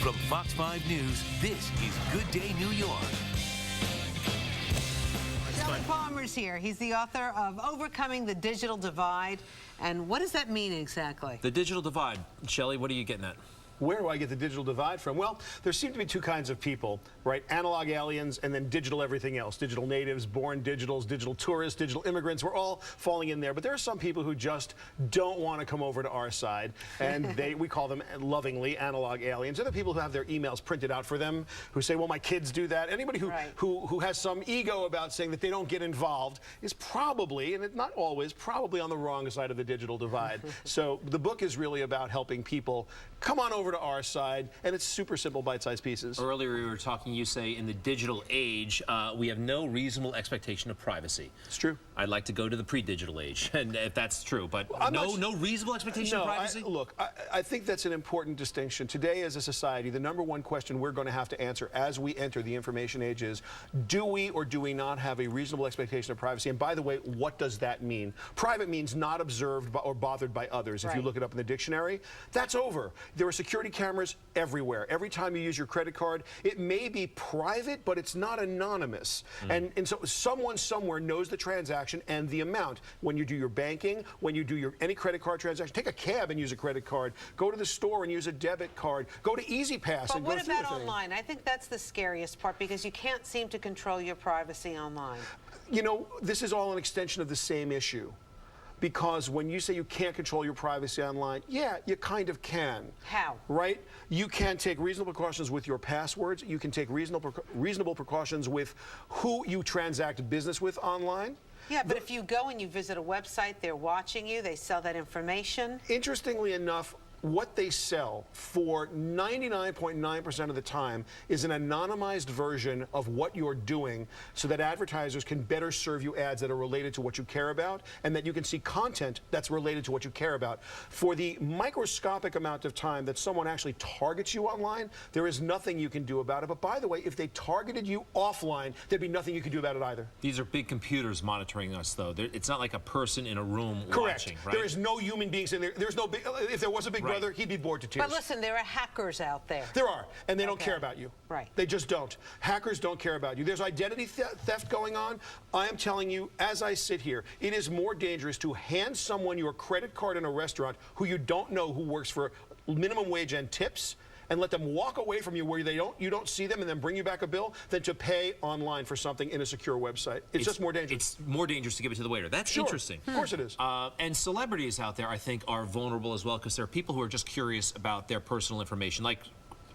From Fox 5 News, this is Good Day New York. Shelly Palmer's here. He's the author of Overcoming the Digital Divide. And what does that mean exactly? The digital divide. Shelly, what are you getting at? Where do I get the digital divide from? Well, there seem to be two kinds of people, right? Analog aliens and then digital everything else. Digital natives, born digitals, digital tourists, digital immigrants. We're all falling in there. But there are some people who just don't want to come over to our side. And we call them lovingly analog aliens. They're the people who have their emails printed out for them, who say, well, my kids do that. Anybody who has some ego about saying that they don't get involved is probably, and not always, probably on the wrong side of the digital divide. So the book is really about helping people come on over to our side, and it's super simple, bite-sized pieces. Earlier we were talking, you say, in the digital age, we have no reasonable expectation of privacy. It's true. I'd like to go to the pre-digital age, and if that's true, but no reasonable expectation of privacy? Look, I think that's an important distinction. Today, as a society, the #1 question we're going to have to answer as we enter the information age is, do we or do we not have a reasonable expectation of privacy? And by the way, what does that mean? Private means not observed by, or bothered by others. If you look it up in the dictionary, that's over. There are security cameras everywhere. Every time you use your credit card, it may be private, but it's not anonymous. And so someone somewhere knows the transaction and the amount. When you do your banking, when you do any credit card transaction, take a cab and use a credit card. Go to the store and use a debit card. Go to Easy Pass and go through the thing. But what about online? I think that's the scariest part, because you can't seem to control your privacy online. You know, this is all an extension of the same issue. Because when you say you can't control your privacy online, yeah, you kind of can. How? Right? You can take reasonable precautions with your passwords. You can take reasonable precautions with who you transact business with online. Yeah, but if you go and you visit a website, they're watching you, they sell that information. Interestingly enough, what they sell for 99.9% of the time is an anonymized version of what you're doing, so that advertisers can better serve you ads that are related to what you care about, and that you can see content that's related to what you care about. For the microscopic amount of time that someone actually targets you online, there is nothing you can do about it. But by the way, if they targeted you offline, there'd be nothing you could do about it either. These are big computers monitoring us, though. It's not like a person in a room watching, right? There is no human beings in there. There's no big, if there was a big brother, he'd be bored to tears. But listen, there are hackers out there. There are, and they don't care about you. Right. They just don't. Hackers don't care about you. There's identity theft going on. I am telling you, as I sit here, it is more dangerous to hand someone your credit card in a restaurant who you don't know, who works for minimum wage and tips, and let them walk away from you where you don't see them and then bring you back a bill, than to pay online for something in a secure website. It's just more dangerous. It's more dangerous to give it to the waiter. That's interesting. Of course it is. And celebrities out there, I think, are vulnerable as well, because there are people who are just curious about their personal information. Like,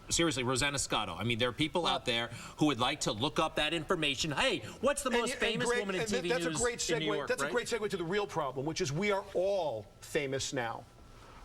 seriously, Rosanna Scotto. I mean, there are people out there who would like to look up that information. Hey, what's the most famous woman in TV news in New York? That's a great segue to the real problem, which is we are all famous now.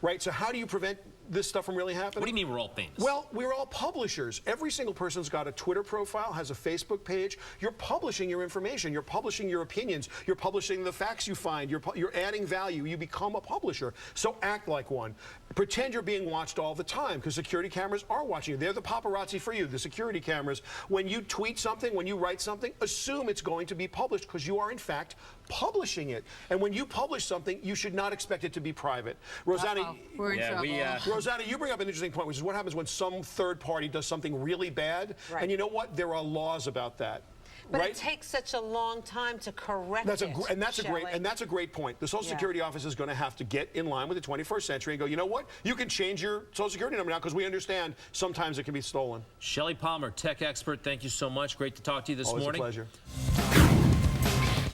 Right? So how do you prevent this stuff from really happening? What do you mean we're all famous? Well, we're all publishers. Every single person's got a Twitter profile, has a Facebook page. You're publishing your information. You're publishing your opinions. You're publishing the facts you find. You're adding value. You become a publisher. So act like one. Pretend you're being watched all the time, because security cameras are watching you. They're the paparazzi for you, the security cameras. When you tweet something, when you write something, assume it's going to be published, because you are, in fact, publishing it. And when you publish something, you should not expect it to be private. Rosanna, we're in trouble. Rosanna, you bring up an interesting point, which is what happens when some third party does something really bad. Right. And you know what? There are laws about that. But it takes such a long time to correct that's a great point. The Social Security Office is going to have to get in line with the 21st century and go, you know what? You can change your Social Security number now, because we understand sometimes it can be stolen. Shelly Palmer, tech expert, thank you so much. Great to talk to you this morning. Always a pleasure.